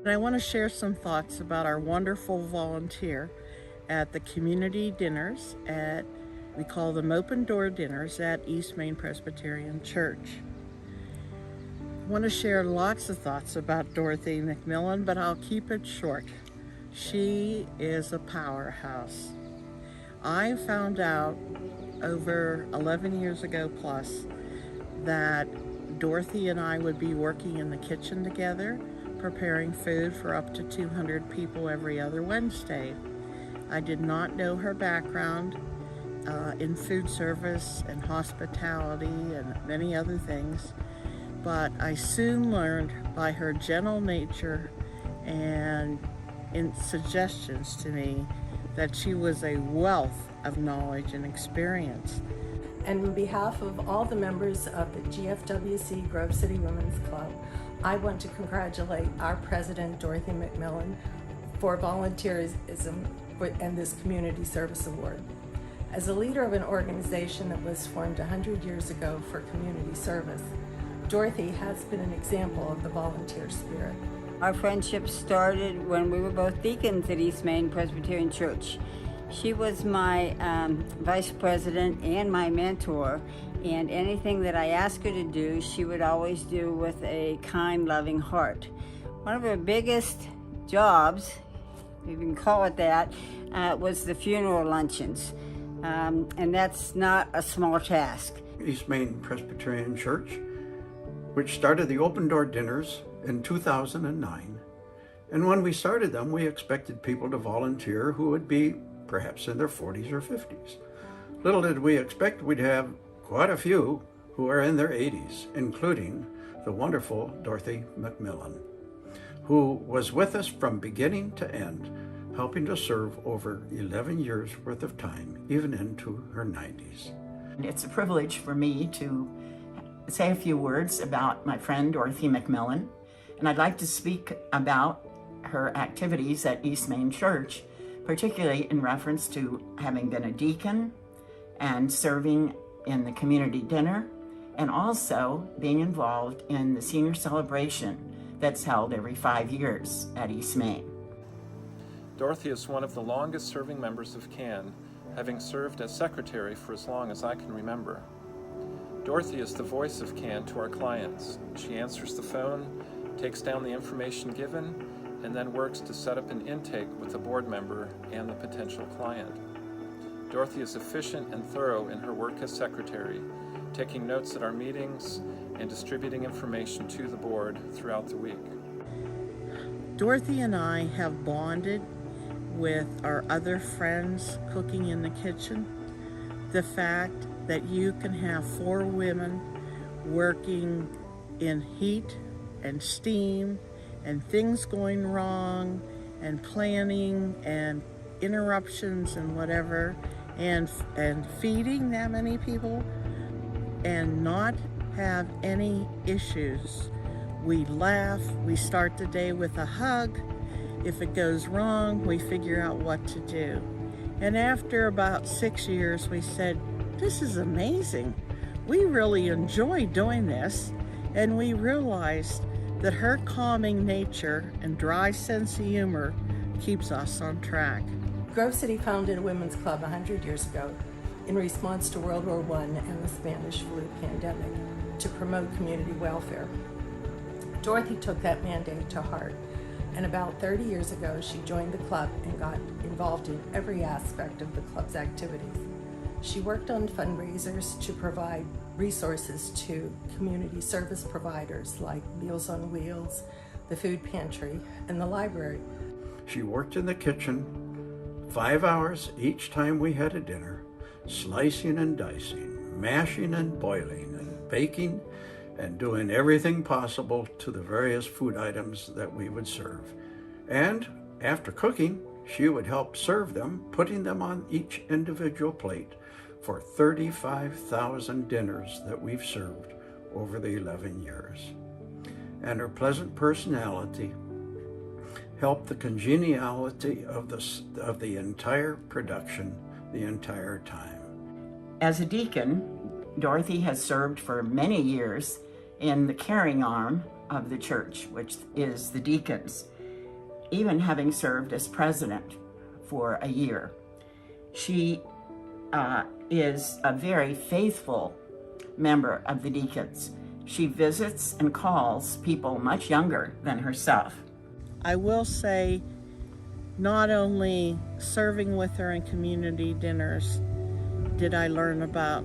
And I want to share some thoughts about our wonderful volunteer at the community dinners we call them open door dinners at East Main Presbyterian Church. I want to share lots of thoughts about Dorothy McMillen, but I'll keep it short. She is a powerhouse. I found out over 11 years ago plus that Dorothy and I would be working in the kitchen together, preparing food for up to 200 people every other Wednesday. I did not know her background in food service and hospitality and many other things, but I soon learned by her gentle nature and in suggestions to me that she was a wealth of knowledge and experience. And on behalf of all the members of the GFWC Grove City Women's Club, I want to congratulate our president, Dorothy McMillen, for volunteerism and this Community Service Award. As a leader of an organization that was formed 100 years ago for community service, Dorothy has been an example of the volunteer spirit. Our friendship started when we were both deacons at East Main Presbyterian Church. She was my vice president and my mentor, and anything that I asked her to do, she would always do with a kind, loving heart. One of her biggest jobs, if you can call it that, was the funeral luncheons, and that's not a small task. East Main Presbyterian Church, which started the open door dinners in 2009. And when we started them, we expected people to volunteer who would be perhaps in their 40s or 50s. Little did we expect we'd have quite a few who are in their 80s, including the wonderful Dorothy McMillen, who was with us from beginning to end, helping to serve over 11 years worth of time, even into her 90s. It's a privilege for me to say a few words about my friend Dorothy McMillen, and I'd like to speak about her activities at East Main Church, particularly in reference to having been a deacon and serving in the community dinner, and also being involved in the senior celebration that's held every 5 years at East Main. Dorothy is one of the longest serving members of CAN, having served as secretary for as long as I can remember. Dorothy is the voice of CAN to our clients. She answers the phone, takes down the information given, and then works to set up an intake with the board member and the potential client. Dorothy is efficient and thorough in her work as secretary, taking notes at our meetings and distributing information to the board throughout the week. Dorothy and I have bonded with our other friends cooking in the kitchen. The fact that you can have 4 women working in heat and steam and things going wrong and planning and interruptions and whatever, and feeding that many people and not have any issues. We laugh, we start the day with a hug. If it goes wrong, we figure out what to do. And after about 6 years, we said, this is amazing. We really enjoy doing this. And we realized that her calming nature and dry sense of humor keeps us on track. Grove City founded a women's club 100 years ago in response to World War I and the Spanish flu pandemic to promote community welfare. Dorothy took that mandate to heart, and about 30 years ago she joined the club and got involved in every aspect of the club's activities. She worked on fundraisers to provide resources to community service providers like Meals on Wheels, the food pantry, and the library. She worked in the kitchen 5 hours each time we had a dinner, slicing and dicing, mashing and boiling, and baking, and doing everything possible to the various food items that we would serve. And after cooking, she would help serve them, putting them on each individual plate for 35,000 dinners that we've served over the 11 years. And her pleasant personality helped the congeniality of the entire production the entire time. As a deacon, Dorothy has served for many years in the caring arm of the church, which is the deacons. even having served as president for a year. She is a very faithful member of the deacons. She visits and calls people much younger than herself. I will say, not only serving with her in community dinners did I learn about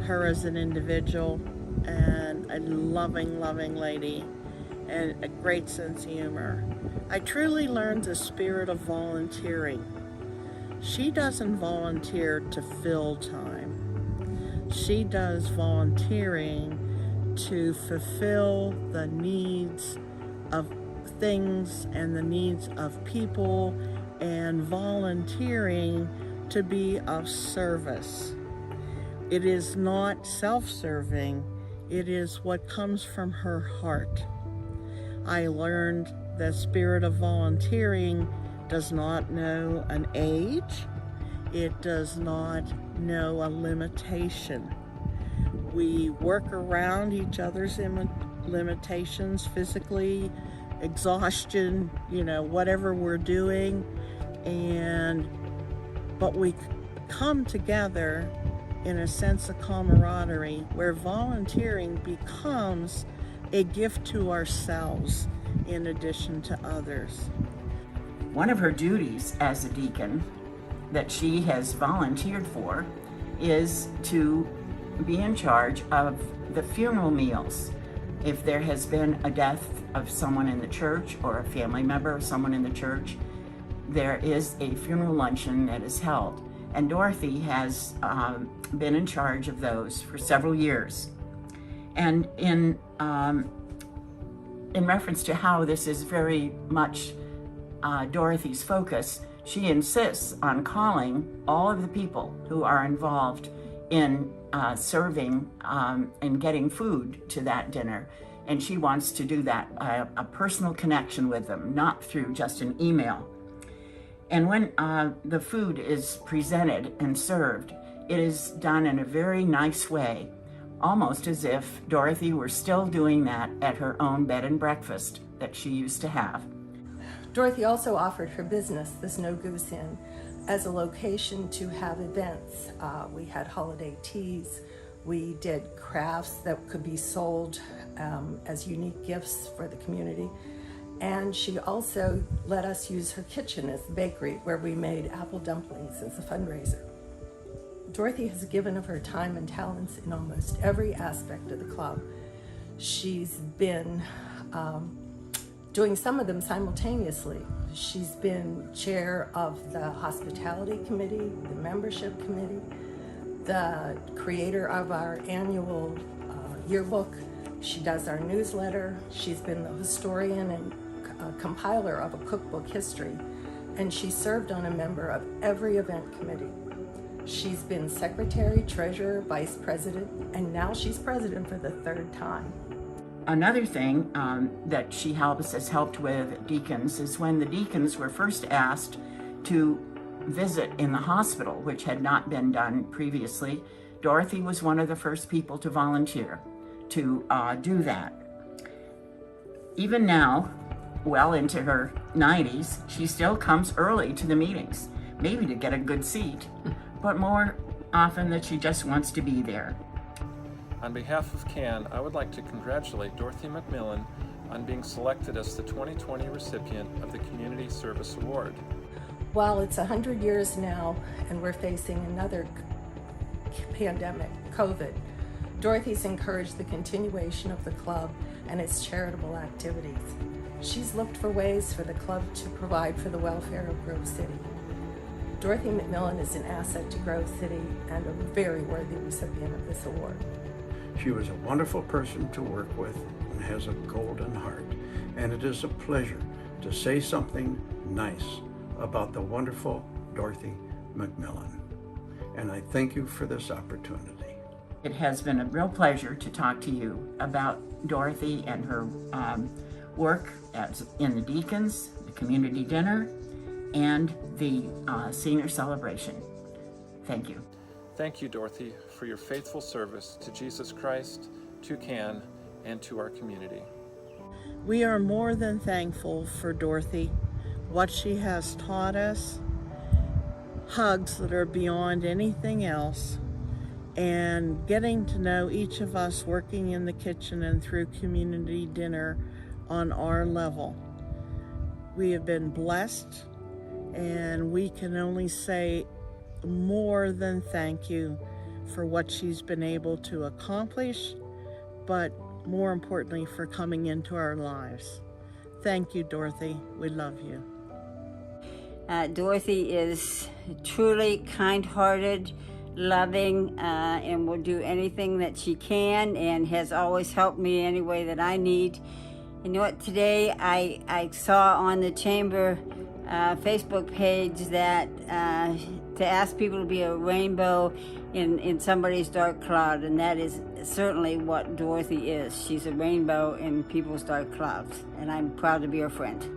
her as an individual, and a loving, loving lady, and a great sense of humor. I truly learned the spirit of volunteering. She doesn't volunteer to fill time. She does volunteering to fulfill the needs of things and the needs of people, and volunteering to be of service. It is not self-serving, it is what comes from her heart. I learned the spirit of volunteering does not know an age, it does not know a limitation. We work around each other's limitations, physically, exhaustion, whatever we're doing, but we come together in a sense of camaraderie where volunteering becomes a gift to ourselves in addition to others. One of her duties as a deacon that she has volunteered for is to be in charge of the funeral meals. If there has been a death of someone in the church or a family member of someone in the church, there is a funeral luncheon that is held. And Dorothy has been in charge of those for several years. And in reference to how this is very much Dorothy's focus, she insists on calling all of the people who are involved in serving and getting food to that dinner. And she wants to do that, a personal connection with them, not through just an email. And when the food is presented and served, it is done in a very nice way, almost as if Dorothy were still doing that at her own bed and breakfast that she used to have. Dorothy also offered her business, the Snow Goose Inn, as a location to have events. We had holiday teas, we did crafts that could be sold as unique gifts for the community. And she also let us use her kitchen as the bakery where we made apple dumplings as a fundraiser. Dorothy has given of her time and talents in almost every aspect of the club. She's been doing some of them simultaneously. She's been chair of the hospitality committee, the membership committee, the creator of our annual yearbook. She does our newsletter. She's been the historian and compiler of a cookbook history, and she served on a member of every event committee. She's been secretary, treasurer, vice president, and now she's president for the third time. Another thing that she has helped with deacons is when the deacons were first asked to visit in the hospital, which had not been done previously. Dorothy was one of the first people to volunteer to do that. Even now, well into her 90s, she still comes early to the meetings, maybe to get a good seat, but more often that she just wants to be there. On behalf of CAN, I would like to congratulate Dorothy McMillen on being selected as the 2020 recipient of the Community Service Award. While it's 100 years now and we're facing another pandemic, COVID, Dorothy's encouraged the continuation of the club and its charitable activities. She's looked for ways for the club to provide for the welfare of Grove City. Dorothy McMillen is an asset to Grove City and a very worthy recipient of this award. She was a wonderful person to work with and has a golden heart, and it is a pleasure to say something nice about the wonderful Dorothy McMillen. And I thank you for this opportunity. It has been a real pleasure to talk to you about Dorothy and her work in the Deacons, the community dinner, and the senior celebration. Thank you. Thank you, Dorothy, for your faithful service to Jesus Christ, to CAN, and to our community. We are more than thankful for Dorothy. what she has taught us, hugs that are beyond anything else, and getting to know each of us working in the kitchen and through community dinner on our level. We have been blessed, and we can only say more than thank you for what she's been able to accomplish, but more importantly, for coming into our lives. Thank you, Dorothy. We love you. Dorothy is truly kind-hearted, loving, and will do anything that she can, and has always helped me any way that I need. You know what, today I saw on the Chamber Facebook page that to ask people to be a rainbow in somebody's dark cloud, and that is certainly what Dorothy is. She's a rainbow in people's dark clouds, and I'm proud to be her friend.